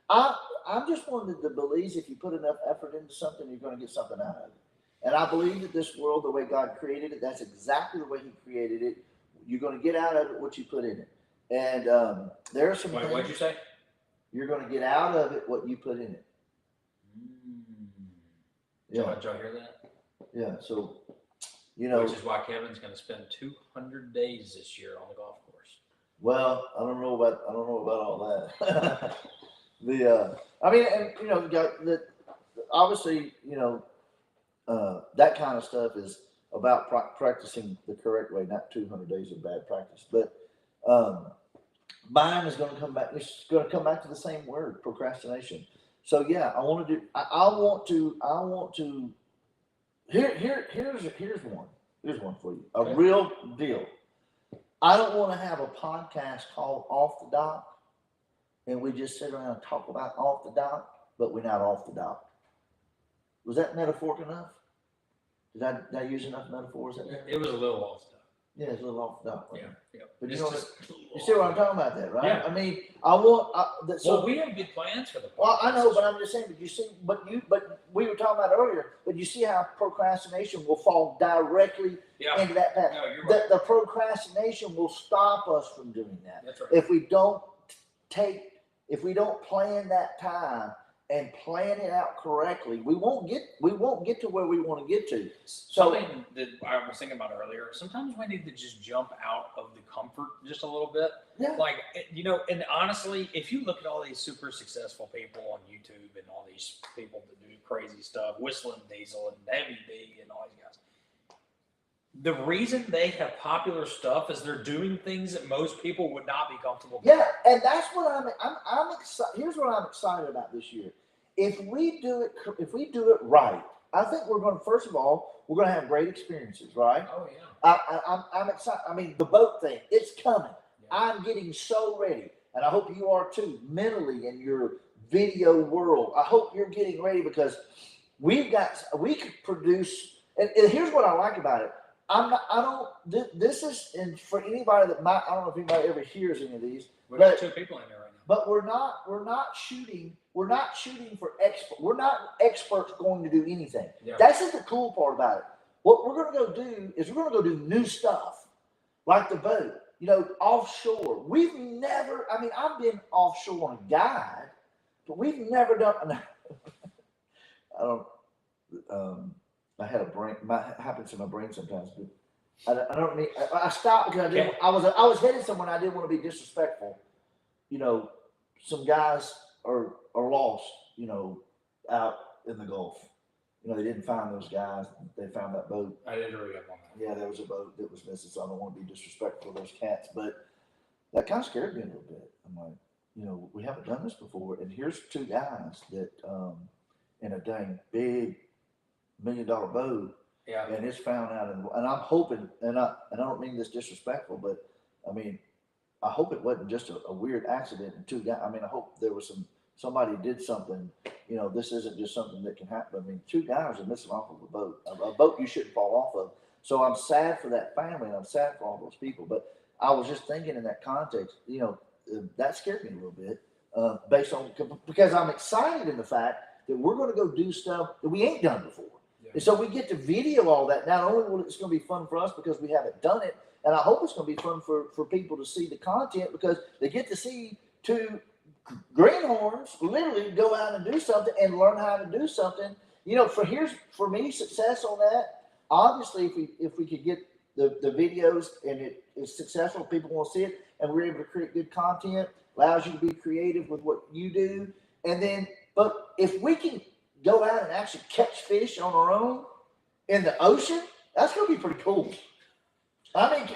I'm just one that believes if you put enough effort into something, you're going to get something out of it. And I believe that this world, the way God created it, that's exactly the way He created it. You're going to get out of it what you put in it. And there are some Wait, things what'd you say? you're going to get out of it what you put in it. Did y'all hear that? Yeah. So, Which is why Kevin's going to spend 200 days this year on the golf course. well, I don't know about all that. Obviously, that kind of stuff is about practicing the correct way, not 200 days of bad practice. But mine is going to come back. It's going to come back to the same word, procrastination. So yeah, I want to do. I want to. Here's one. Here's one for you. A Okay. real deal. I don't want to have a podcast called Off the Dock, and we just sit around and talk about off the dock, but we're not off the dock. Was that metaphoric enough? Did I use enough metaphors? It was a little off stuff. Yeah, it's a little off the dock. Yeah, wasn't it? yeah. But It's you know just- You see what I'm talking about there, right? Yeah. I mean, I want. Well, we have good plans for the podcast. Well, I know, but I'm just saying. But we were talking about earlier. But you see how procrastination will fall directly yeah, into that path. no, you're right. The procrastination will stop us from doing that That's right. if we don't plan that time and plan it out correctly. We won't get to where we want to get to. Something that I was thinking about earlier, sometimes we need to just jump out of the comfort just a little bit. Yeah. Like, and honestly, if you look at all these super successful people on YouTube and all these people that do crazy stuff, Whistling Diesel and Heavy B and all these guys, the reason they have popular stuff is they're doing things that most people would not be comfortable doing. Yeah, and that's what I'm excited. Here's what I'm excited about this year. If we do it right, I think we're going to, first of all, we're going to have great experiences, right? Oh yeah. I'm excited. I mean, the boat thing, it's coming. Yeah. I'm getting so ready, and I hope you are too, mentally in your video world. I hope you're getting ready because we could produce, and here's what I like about it. This is, and for anybody that might, I don't know if anybody ever hears any of these, We got but 2 people in there right now. but we're not shooting for expert. We're not experts going to do anything. Yeah. That's just the cool part about it. What we're going to go do is we're going to go do new stuff, like the boat. You know, offshore. We've never. I mean, I've been offshore on a guide, but we've never done. I don't. I had a brain. Happens to my brain sometimes, but I don't need. I stopped because I didn't. I was headed somewhere. And I didn't want to be disrespectful. You know, some guys are lost. You know, out in the Gulf. You know, they didn't find those guys. They found that boat. I did read up on that. Yeah, there was a boat that was missing. So I don't want to be disrespectful to those cats, but that kind of scared me a little bit. I'm like, you know, we haven't done this before, and here's 2 guys that in a dang big $1 million boat, Yeah. and it's found out, and I'm hoping, and I don't mean this disrespectful, but I mean, I hope it wasn't just a weird accident and 2 guys. I mean, I hope there was somebody did something. You know, this isn't just something that can happen. I mean, 2 guys are missing off of a boat you shouldn't fall off of. So I'm sad for that family, and I'm sad for all those people. But I was just thinking in that context, you know, that scared me a little bit, based on, because I'm excited in the fact that we're going to go do stuff that we ain't done before. Yeah. And so we get to video all that. Not only will it's going to be fun for us because we haven't done it, and I hope it's going to be fun for people to see the content because they get to see 2 greenhorns literally go out and do something and learn how to do something. You know, for me, success on that. Obviously, if we could get the videos and it is successful, people want to see it, and we're able to create good content, allows you to be creative with what you do. And then, but if we can go out and actually catch fish on our own in the ocean, that's going to be pretty cool. I think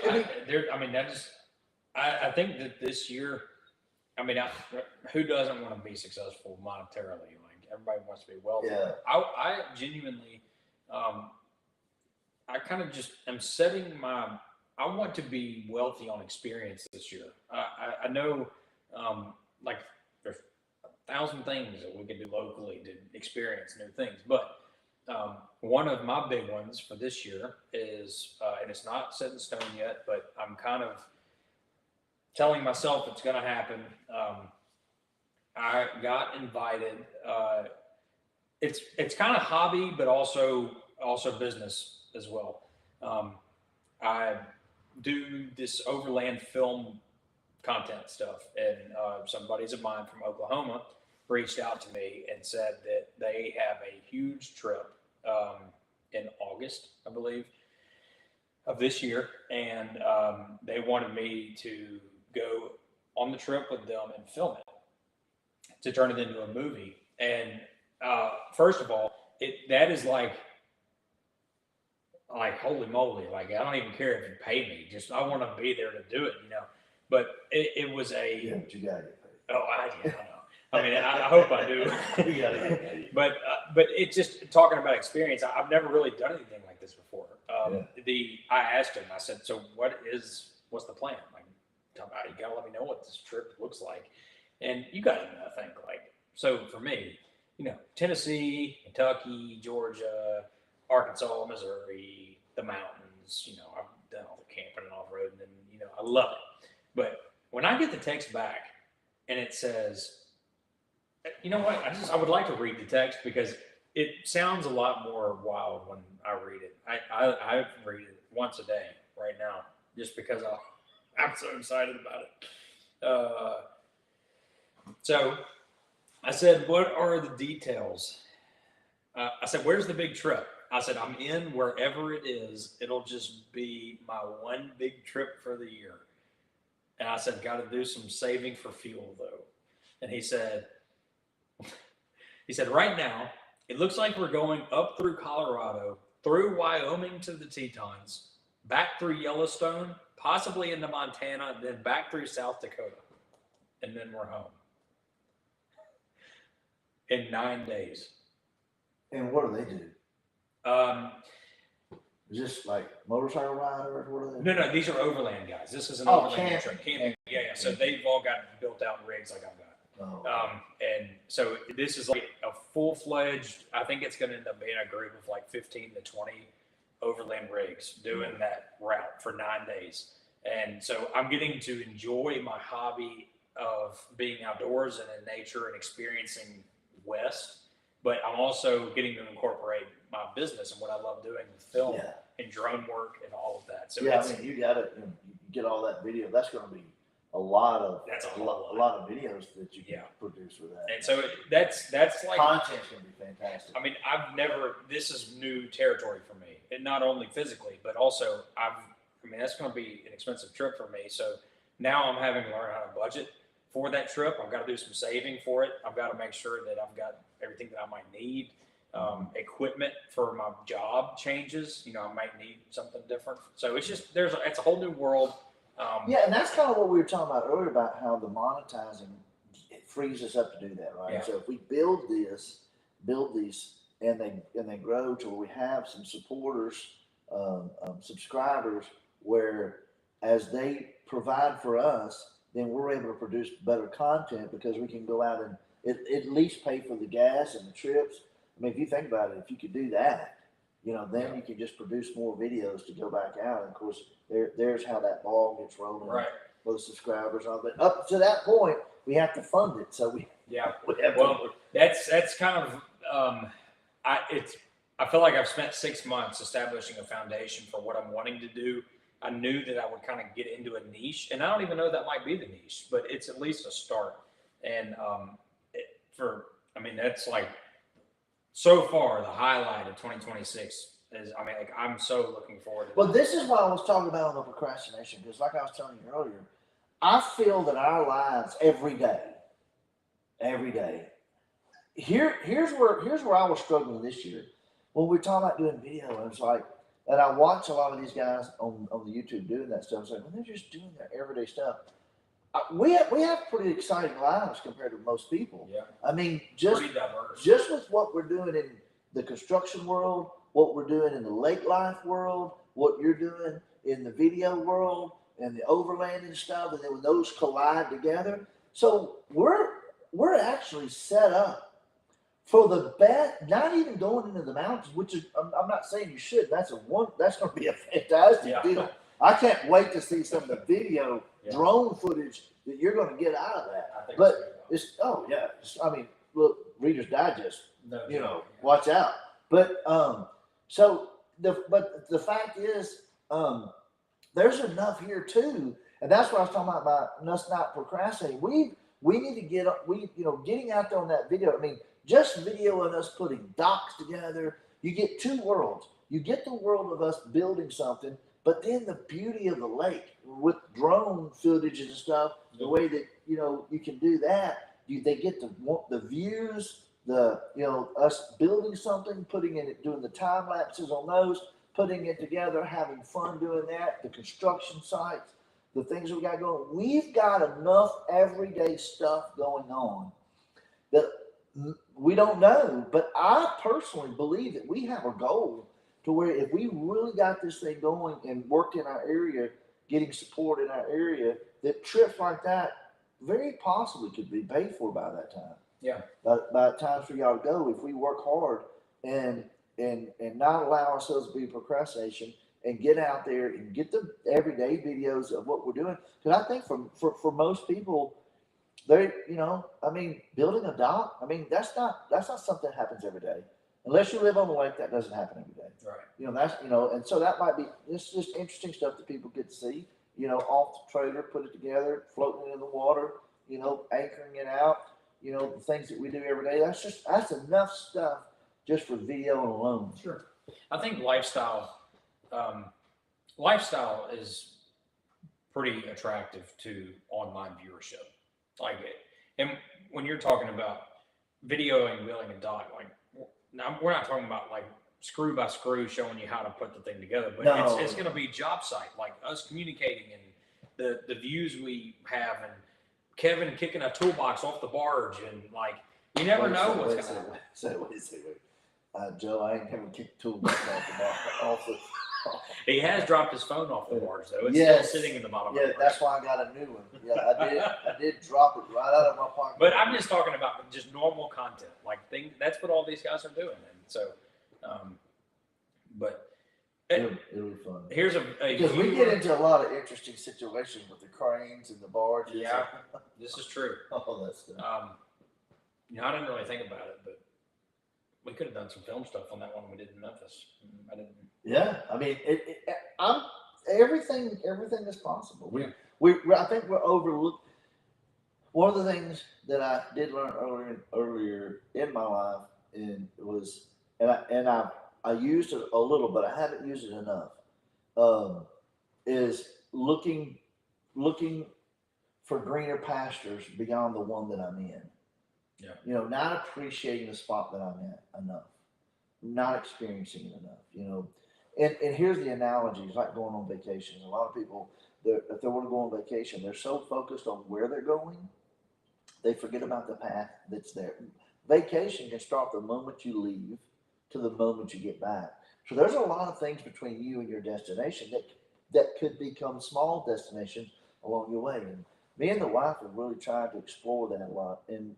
that this year, who doesn't want to be successful monetarily? Like everybody wants to be wealthy. Yeah. I genuinely, I kind of just am setting I want to be wealthy on experience this year. I know, like there's 1,000 things that we can do locally to experience new things, but one of my big ones for this year is, and it's not set in stone yet, but I'm kind of telling myself it's going to happen. I got invited. It's kind of hobby, but also business as well. I do this overland film content stuff, and some buddies of mine from Oklahoma reached out to me and said that they have a huge trip in August, I believe, of this year, and they wanted me to go on the trip with them and film it to turn it into a movie. And first of all, that is like holy moly! Like I don't even care if you pay me; just I want to be there to do it, you know. But it was a Yeah, but you got to get paid. Oh, I know. I mean, I hope I do. You got to get paid. But it's just talking about experience. I've never really done anything like this before. I asked him. I said, "So what's the plan? Like, you gotta let me know what this trip looks like." And you got to think like, so for me, you know, Tennessee, Kentucky, Georgia, Arkansas, Missouri, the mountains. You know, I've done all the camping and off roading, and you know, I love it. But when I get the text back and it says, you know what? I would like to read the text because it sounds a lot more wild when I read it. I read it once a day right now just because I'm so excited about it. So I said, what are the details? I said, where's the big trip? I said, I'm in wherever it is. It'll just be my one big trip for the year. And I said, got to do some saving for fuel though. And he said, right now, it looks like we're going up through Colorado, through Wyoming to the Tetons, back through Yellowstone, possibly into Montana, then back through South Dakota. And then we're home. In 9 days. And what do they do? Just like motorcycle riders, what are they? No, these are overland guys. This is an Oh, overland camping. truck. Camping. Yeah. So they've all got built out rigs like I've got. Oh, And so this is like a full-fledged, I think it's going to end up being a group of like 15 to 20 overland rigs doing that route for 9 days. And so I'm getting to enjoy my hobby of being outdoors and in nature and experiencing West, but I'm also getting to incorporate my business and what I love doing with film yeah. and drone work and all of that. So Yeah, it's, I mean, you got to get all that video. That's going to be a lot of That's a a whole lot, lot. of videos that you can Yeah. produce with that. and so that's like, Content's going to be fantastic. I mean, this is new territory for me, and not only physically, but also that's going to be an expensive trip for me. So now I'm having to learn how to budget for that trip. I've got to do some saving for it. I've got to make sure that I've got everything that I might need. Equipment for my job changes. I might need something different. So it's just, it's a whole new world. Yeah, and that's kind of what we were talking about earlier about how the monetizing it frees us up to do that, right? Yeah. So if we build these, and they grow to where we have some supporters, subscribers, where as they provide for us, then we're able to produce better content because we can go out and at least pay for the gas and the trips. I mean, if you think about it, if you could do that, then you can just produce more videos to go back out. And of course, there's how that ball gets rolling Right. for the subscribers. But up to that point, we have to fund it. So we Yeah. have Well, that's kind of, I feel like I've spent 6 months establishing a foundation for what I'm wanting to do. I knew that I would kind of get into a niche, and I don't even know that might be the niche, but it's at least a start. And that's like, so far the highlight of 2026 is, I'm so looking forward to Well, that. this is what I was talking about on the procrastination, because like I was telling you earlier, I feel that our lives every day, here's where I was struggling this year. When we're talking about doing video, and it's like, and I watch a lot of these guys on the YouTube doing that stuff. It's like, when they're just doing their everyday stuff, we have pretty exciting lives compared to most people. Yeah. I mean, just Pretty diverse. just with what we're doing in the construction world, what we're doing in the lake life world, what you're doing in the video world and the overland and stuff, and then when those collide together. So we're actually set up for the best, not even going into the mountains, which is, I'm not saying you should. That's going to be a fantastic deal. I can't wait to see some of the video drone footage that you're going to get out of that. I think But so. look, Reader's Digest, No, watch out. But so the fact is, there's enough here too, and that's what I was talking about us not procrastinating. We need to get up. Getting out there on that video. I mean, just videoing us putting docks together. You get two worlds. You get the world of us building something, but then the beauty of the lake with drone footage and stuff. The way that you can do that. They get the views. Us building something, putting in it, doing the time lapses on those, putting it together, having fun doing that, the construction sites, the things we got going. We've got enough everyday stuff going on that we don't know, but I personally believe that we have a goal to where if we really got this thing going and worked in our area, getting support in our area, that trips like that very possibly could be paid for by that time. Yeah. By the time for y'all to go, if we work hard and not allow ourselves to be procrastination and get out there and get the everyday videos of what we're doing. Because I think for most people, building a dock, that's not something that happens every day. Unless you live on the lake, that doesn't happen every day. Right. And so that might be, it's just interesting stuff that people get to see, off the trailer, put it together, floating it in the water, anchoring it out, the things that we do every day. That's enough stuff just for video alone. Sure. I think lifestyle is pretty attractive to online viewership. Like it. And when you're talking about videoing, building a dock, we're not talking about like screw by screw showing you how to put the thing together, but it's going to be job site, like us communicating and the views we have, and Kevin kicking a toolbox off the barge, and like you never know what's going to happen. Wait. Joe, I ain't never kicked tool back off the He has dropped his phone off the barge though. It's Yes. still sitting in the bottom. Yeah, of the that's barge. why I got a new one. Yeah, I did drop it right out of my pocket. But I'm just talking about just normal content, like things. That's what all these guys are doing, and so. But it'll be fun. here's a Because we get into a lot of interesting situations with the cranes and the barges. Yeah, this is true. Oh, that's good. I didn't really think about it, but we could have done some film stuff on that one we did in Memphis. I didn't. Yeah, I mean, everything is possible. I think we're overlooked. One of the things that I did learn earlier in my life, and I used it a little, but I haven't used it enough. Is looking for greener pastures beyond the one that I'm in. Yeah. Not appreciating the spot that I'm in enough, not experiencing it enough. And here's the analogy: it's like going on vacation. A lot of people, if they want to go on vacation, they're so focused on where they're going, they forget about the path that's there. Vacation can start the moment you leave to the moment you get back. So there's a lot of things between you and your destination that could become small destinations along your way. And me and the wife have really tried to explore that a lot. And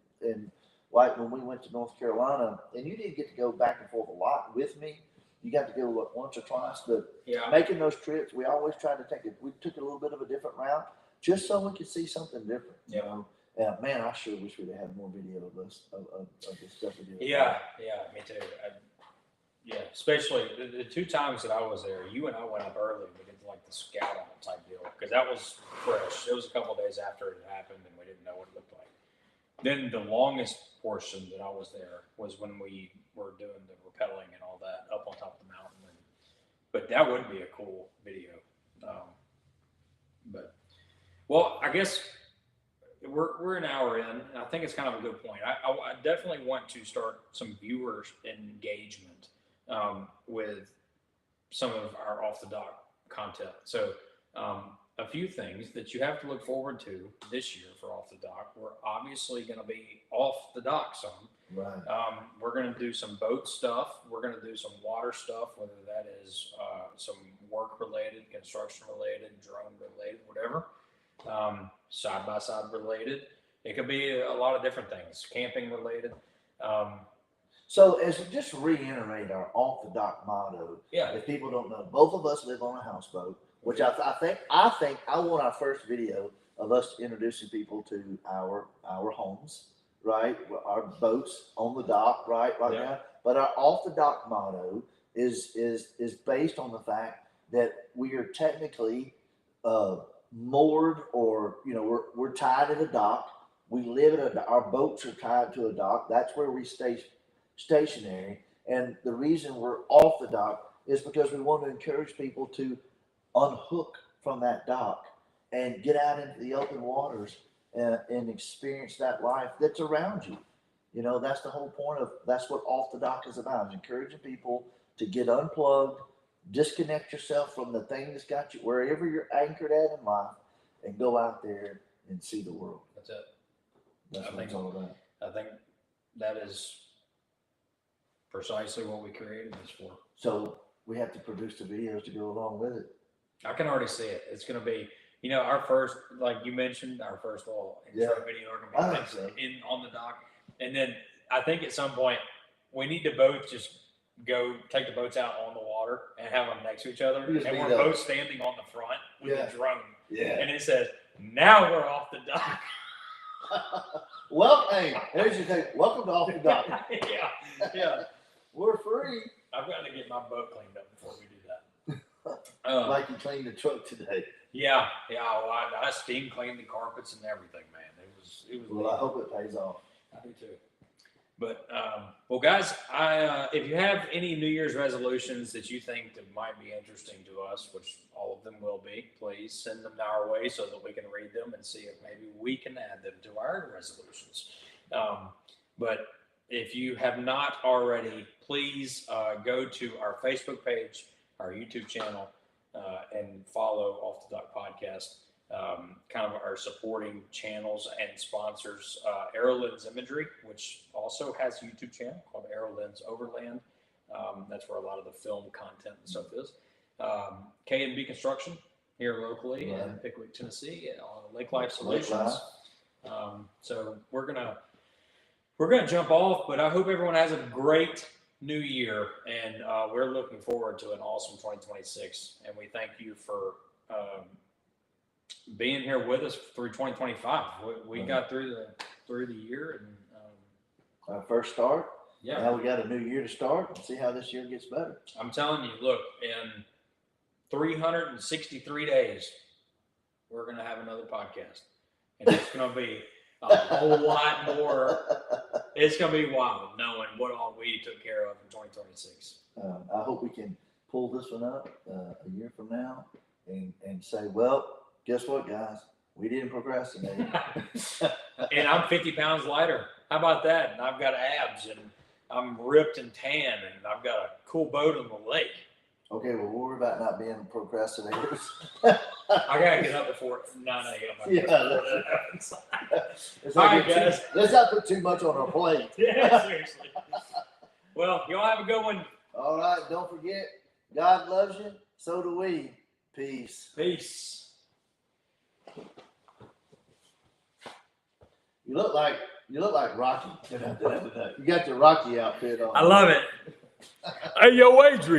like when we went to North Carolina, and you didn't get to go back and forth a lot with me. You got to go once or twice, but making those trips, we always tried to we took a little bit of a different route just so we could see something different. And man, I sure wish we'd have had more video of this of the stuff we did. Yeah, me too. Especially the two times that I was there, you and I went up early. We did like the scout out type deal because that was fresh. It was a couple of days after it happened, and we didn't know what it looked like. Then the longest portion that I was there was when we were doing the rappelling and all that up on top of the mountain. But that would be a cool video. I guess we're an hour in, and I think it's kind of a good point. I definitely want to start some viewers engagement with some of our off the dock content. So a few things that you have to look forward to this year for off the dock. We're obviously going to be off the dock some. Right. We're going to do some boat stuff. We're going to do some water stuff, whether that is some work related, construction related, drone related, whatever. Side by side related. It could be a lot of different things, camping related. So as we just reiterate our off the dock motto, if people don't know, both of us live on a houseboat, which I think I want our first video of us introducing people to our homes, right? Our boats on the dock, right now. But our off the dock motto is based on the fact that we are technically moored, or we're tied at a dock. We live at our boats are tied to a dock. That's where we stay stationary. And the reason we're off the dock is because we want to encourage people to unhook from that dock and get out into the open waters and experience that life that's around you. That's the whole point that's what off the dock is about, is encouraging people to get unplugged, disconnect yourself from the thing that's got you wherever you're anchored at in life, and go out there and see the world. That's it. That's what it's all about. I think that is precisely what we created this for. So we have to produce the videos to go along with it. I can already see it. It's going to be, our first, like you mentioned, our first little intro video are going to be on the dock. And then I think at some point we need to both just go take the boats out on the water and have them next to each other. And we're both standing on the front with a drone. Yeah. And it says, "Now we're off the dock." Well, hey, there's your thing. Welcome to Off the Dock. Yeah. We're free. I've got to get my boat cleaned up before we do that. Like you cleaned the truck today. Yeah. Well, I steam cleaned the carpets and everything, man. It was. Well, I hope it pays off. I do too. But well, guys, if you have any New Year's resolutions that you think that might be interesting to us, which all of them will be, please send them our way so that we can read them and see if maybe we can add them to our resolutions. But if you have not already, please go to our Facebook page, our YouTube channel, and follow Off the Dock Podcast. Kind of our supporting channels and sponsors, AeroLens Imagery, which also has a YouTube channel called AeroLens Overland, That's where a lot of the film content and stuff is. K&B Construction here locally in Pickwick, Tennessee, on Lake Life Solutions. So we're gonna jump off, but I hope everyone has a great new year, and we're looking forward to an awesome 2026. And we thank you for being here with us through 2025. We got through the year, and Our first start. yeah, Now we got a new year to start and see how this year gets better. I'm telling you, look, in 363 days, we're gonna have another podcast, and it's gonna be a whole lot more. It's gonna be wild knowing what all we took care of in 2026. I hope we can pull this one up a year from now and say, well, guess what, guys? We didn't procrastinate. And I'm 50 pounds lighter. How about that? And I've got abs, and I'm ripped and tan, and I've got a cool boat on the lake. Okay, well, we'll worry about not being procrastinators. I gotta get up before 9 a.m. Yeah, Let's Let's All not right, get too- guys. let's not put too much on our plate. Yeah, seriously. Well, y'all have a good one. All right, don't forget, God loves you, so do we. Peace. Peace. You look like Rocky. You got the Rocky outfit on. I love it. Hey, yo, Adrian.